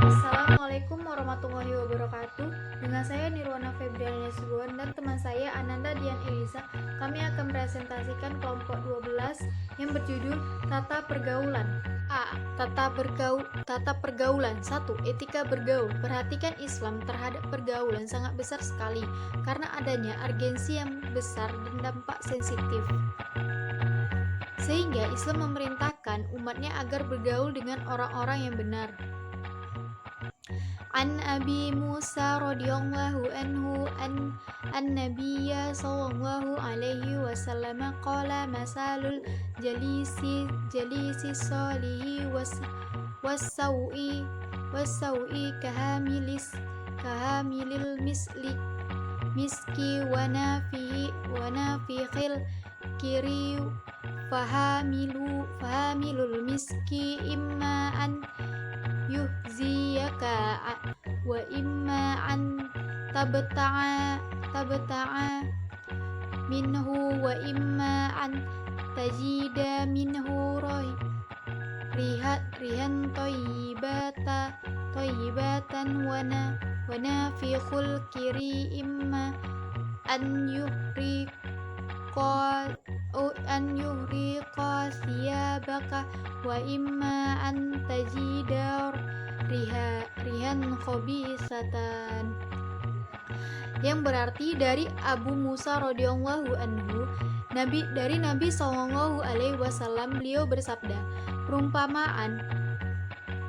Assalamualaikum warahmatullahi wabarakatuh. Dengan saya Nirwana Febriana Subuhan dan teman saya Ananda Dian Elisa. Kami akan presentasikan kelompok 12 yang berjudul Tata Pergaulan. A. Tata pergaulan. 1. Etika bergaul. Perhatikan Islam terhadap pergaulan sangat besar sekali karena adanya urgensi yang besar dan dampak sensitif. Sehingga Islam memerintahkan umatnya agar bergaul dengan orang-orang yang benar. An Abi Musa radhiyallahu anhu an Nabiyya sallallahu alaihi wasallam qala masalul jalisi salihi was-sawi kahamilil miski wa nafiqil kiri fahamilul miski imma an yuhziyaka wa imma an tabta'a minhu wa imma an tajida minhu rihan tayyibatan wa nafiqul kiri imma an yuhriqa thiyabaka wa imma an tajida rihan khabisatan, yang berarti dari Abu Musa radhiyallahu anhu dari Nabi sallallahu alaihi wasallam, beliau bersabda, perumpamaan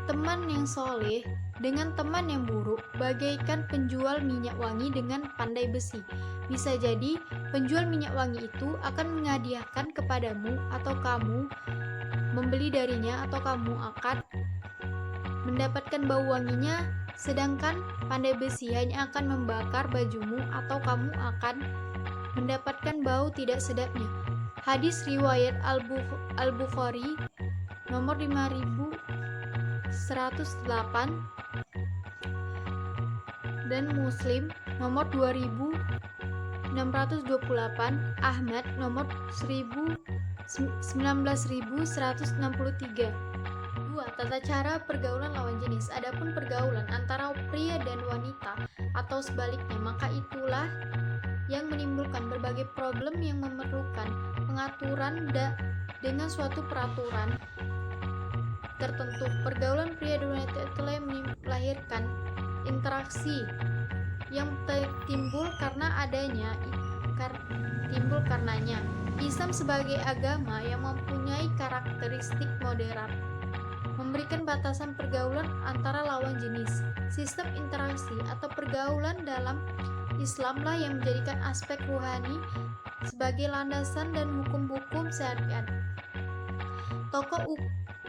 teman yang soleh dengan teman yang buruk bagaikan penjual minyak wangi dengan pandai besi. Bisa jadi penjual minyak wangi itu akan menghadiahkan kepadamu atau kamu membeli darinya, atau kamu akan mendapatkan bau wanginya, sedangkan pandai besi hanya akan membakar bajumu atau kamu akan mendapatkan bau tidak sedapnya. Hadis riwayat Al-Bukhari nomor 5108 dan Muslim nomor 2628, Ahmad nomor 19163. 2. Tata cara pergaulan lawan jenis. Adapun pergaulan antara pria dan wanita atau sebaliknya, maka itulah yang menimbulkan berbagai problem yang memerlukan pengaturan dengan suatu peraturan tertentu. Pergaulan pria dan wanita itulah yang melahirkan interaksi yang timbul karenanya. Islam sebagai agama yang mempunyai karakteristik moderat memberikan batasan pergaulan antara lawan jenis. Sistem interaksi atau pergaulan dalam Islamlah yang menjadikan aspek ruhani sebagai landasan dan hukum-hukum syariat.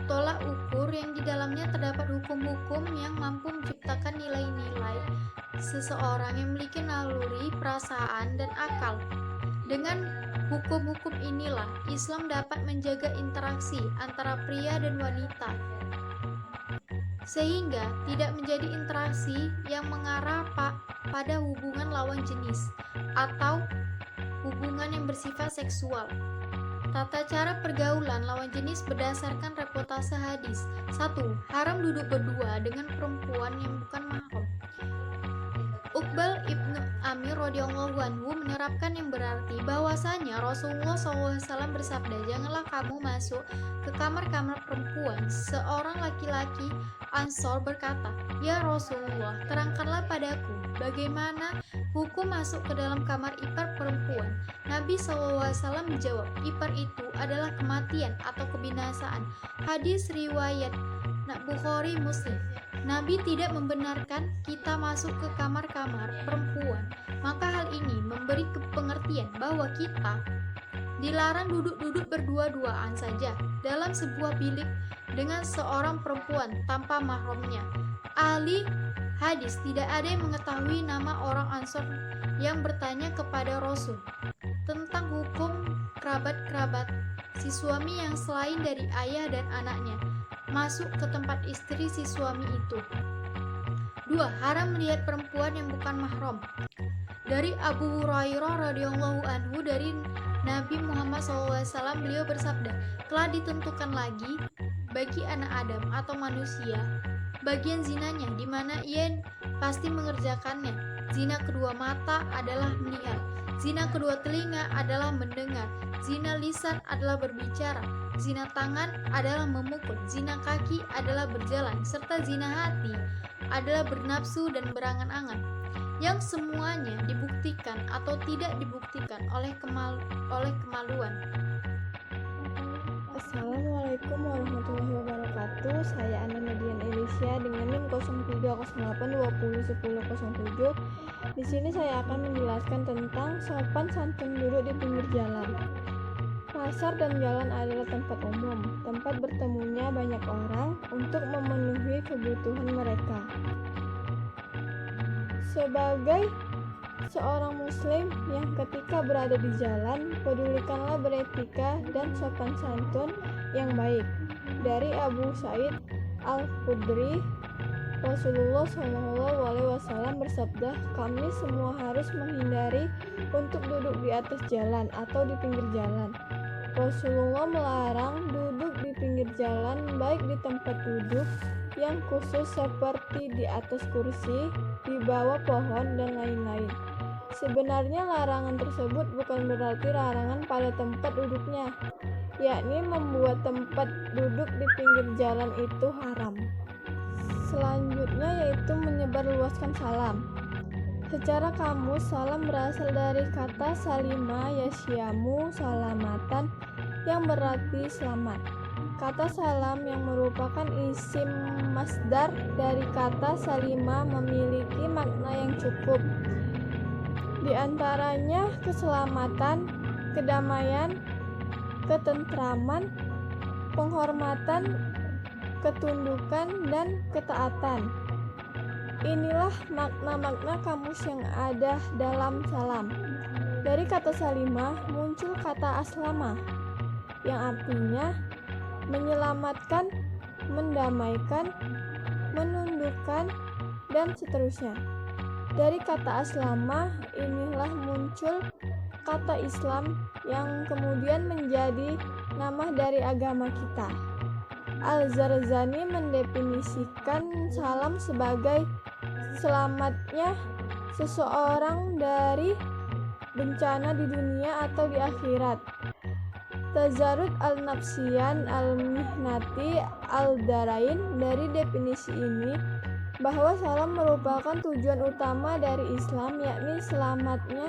Tolak ukur yang di dalamnya terdapat hukum-hukum yang mampu menciptakan nilai-nilai seseorang yang memiliki naluri, perasaan, dan akal. Dengan hukum-hukum inilah Islam dapat menjaga interaksi antara pria dan wanita, sehingga tidak menjadi interaksi yang mengarah pada hubungan lawan jenis atau hubungan yang bersifat seksual. Tata cara pergaulan lawan jenis berdasarkan reputasi hadis. 1. Haram duduk berdua dengan perempuan yang bukan mahram. Uqbal ibnu Amir radhiyallahu anhu menerapkan yang berarti bahwasanya Rasulullah SAW bersabda, janganlah kamu masuk ke kamar-kamar perempuan. Seorang laki-laki Ansor berkata, ya Rasulullah, terangkanlah padaku bagaimana hukum masuk ke dalam kamar ipar perempuan. Nabi SAW menjawab, ipar itu adalah kematian atau kebinasaan. Hadis riwayat Bukhari Muslim. Nabi tidak membenarkan kita masuk ke kamar-kamar perempuan, maka hal ini memberi pengertian bahwa kita dilarang duduk-duduk berdua-duaan saja dalam sebuah bilik dengan seorang perempuan tanpa mahramnya. Ahli hadis tidak ada yang mengetahui nama orang Ansor yang bertanya kepada Rasul tentang hukum kerabat-kerabat si suami yang selain dari ayah dan anaknya masuk ke tempat istri si suami itu. 2. Haram melihat perempuan yang bukan mahram. Dari Abu Hurairah radhiyallahu anhu dari Nabi Muhammad SAW, beliau bersabda, telah ditentukan lagi bagi anak Adam atau manusia, bagian zinanya di mana ia pasti mengerjakannya. Zina kedua mata adalah melihat, zina kedua telinga adalah mendengar, zina lisan adalah berbicara, zina tangan adalah memukul, zina kaki adalah berjalan, serta zina hati adalah bernafsu dan berangan-angan, yang semuanya dibuktikan atau tidak dibuktikan oleh kemaluan. Assalamualaikum warahmatullahi wabarakatuh. Saya Ana Median Elisha dengan NIM 0308201007. Di sini saya akan menjelaskan tentang sopan santun duduk di pinggir jalan. Pasar dan jalan adalah tempat umum, tempat bertemunya banyak orang untuk memenuhi kebutuhan mereka. Sebagai seorang muslim yang ketika berada di jalan, pedulikanlah beretika dan sopan santun yang baik. Dari Abu Sa'id Al-Khudri, Rasulullah SAW bersabda, kami semua harus menghindari untuk duduk di atas jalan atau di pinggir jalan. Rasulullah melarang duduk di pinggir jalan, baik di tempat duduk yang khusus seperti di atas kursi, di bawah pohon, dan lain-lain. Sebenarnya larangan tersebut bukan berarti larangan pada tempat duduknya, yakni membuat tempat duduk di pinggir jalan itu haram. Selanjutnya yaitu menyebarluaskan salam. Secara kamus, salam berasal dari kata salima yasyamu salamatan yang berarti selamat. Kata salam yang merupakan isim masdar dari kata salima memiliki makna yang cukup. Di antaranya keselamatan, kedamaian, ketentraman, penghormatan, ketundukan, dan ketaatan. Inilah makna-makna kamus yang ada dalam salam. Dari kata salimah muncul kata aslama, yang artinya menyelamatkan, mendamaikan, menundukkan, dan seterusnya. Dari kata aslama inilah muncul kata Islam yang kemudian menjadi nama dari agama kita. Al-Zarzani mendefinisikan salam sebagai selamatnya seseorang dari bencana di dunia atau di akhirat. Tazarud al-Nafsiyan al-Mihnati al-Darain, dari definisi ini bahwa salam merupakan tujuan utama dari Islam, yakni selamatnya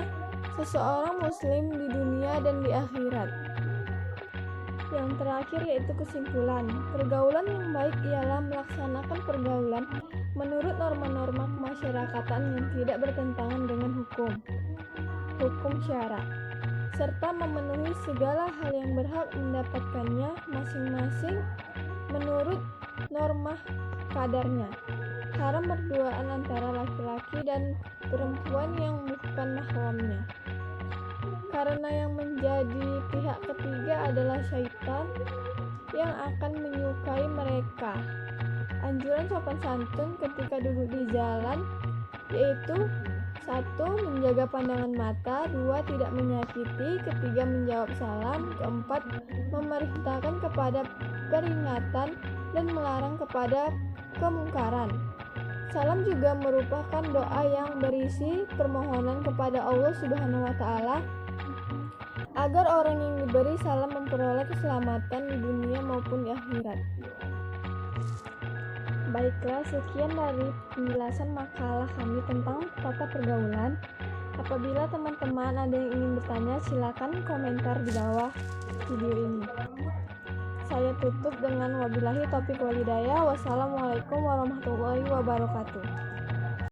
seseorang muslim di dunia dan di akhirat. Yang terakhir yaitu kesimpulan. Pergaulan yang baik ialah melaksanakan pergaulan menurut norma-norma kemasyarakatan yang tidak bertentangan dengan hukum syara, serta memenuhi segala hal yang berhak mendapatkannya masing-masing menurut norma kadarnya. Haram berduaan antara laki-laki dan perempuan yang bukan mahramnya, karena yang menjadi pihak ketiga adalah syaitan yang akan menyukai mereka. Anjuran sopan santun ketika duduk di jalan yaitu 1. Menjaga pandangan mata, 2. Tidak menyakiti, 3. Menjawab salam, 4. Memerintahkan kepada peringatan dan melarang kepada kemungkaran. Salam juga merupakan doa yang berisi permohonan kepada Allah Subhanahu wa Ta'ala agar orang yang diberi salam memperoleh keselamatan di dunia maupun di akhirat. Baiklah, sekian dari penjelasan makalah kami tentang tata pergaulan. Apabila teman-teman ada yang ingin bertanya, silakan komentar di bawah video ini. Saya tutup dengan wabillahi taufiq wal hidayah. Wassalamualaikum warahmatullahi wabarakatuh.